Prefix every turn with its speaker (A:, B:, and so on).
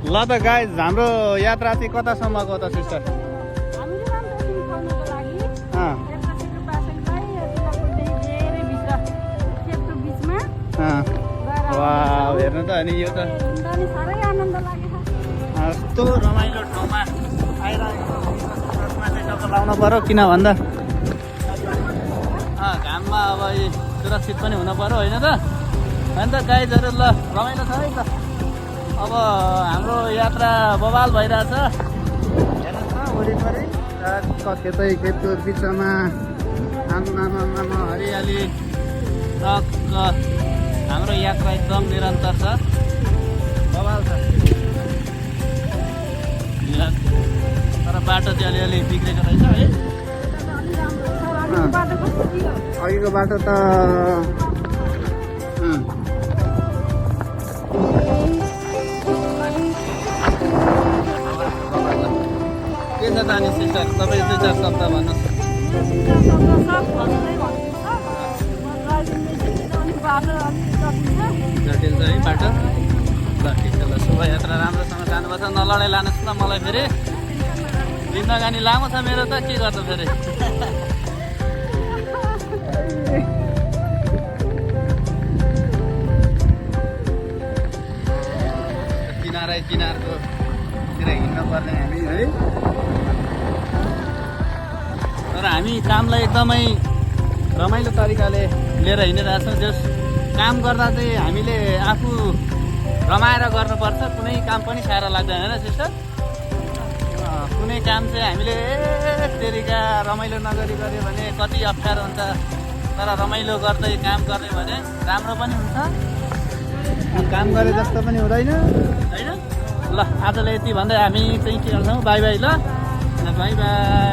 A: ल त गाइज हाम्रो यात्रा चाहिँ कतासम्मको त सिस्टर? हेर्नु त अनि यो त यस्तो रमाइलो ठाउँमा आइरहेको लाउनु पर्यो किन भन्दा घाममा अब सुरक्षित पनि हुनु पर्यो होइन त? अनि त गाइजहरू ल रमाइलो छ है त। अब हाम्रो यात्रा बवाल भइरहेछ हेर्नुहोस् न वरिपरि खेतै खेतको बिचमा आमा हरियाली टक्क हाम्रो यात्रा एकदम निरन्तर छ बवाल छ। तर बाटो चाहिँ अलिअलि बिग्रेको रहेछ है। अघिको बाटो त के छ त अनि सिस्टर तपाईँ 2-4 शब्द भन्नुहोस्। जटिल छ है बाटो। ल ठिक छ ल शोभायात्रा राम्रोसँग जानुपर्छ नलडाइ लानुहोस् न मलाई फेरि जिन्दगानी लामो छ मेरो त के गर्छ फेरि। किनारकोतिर हिँड्नु पर्ने हामी है। तर हामी कामलाई एकदमै रमाइलो तरिकाले लिएर हिँडिरहेछौँ। जस काम गर्दा चाहिँ हामीले आफू रमाएर गर्नुपर्छ। कुनै काम पनि साह्रो लाग्दैन होइन सिस्टर? कुनै काम चाहिँ हामीले तेरिका रमाइलो नगरी गऱ्यो भने कति अप्ठ्यारो हुन्छ। तर रमाइलो गर्दै काम गर्ने भने राम्रो पनि हुन्छ काम गरे जस्तो पनि हुँदैन होइन। ल आजलाई यति भन्दै हामी चाहिँ के गर्छौँ बाई बाई। ल बाई बाई।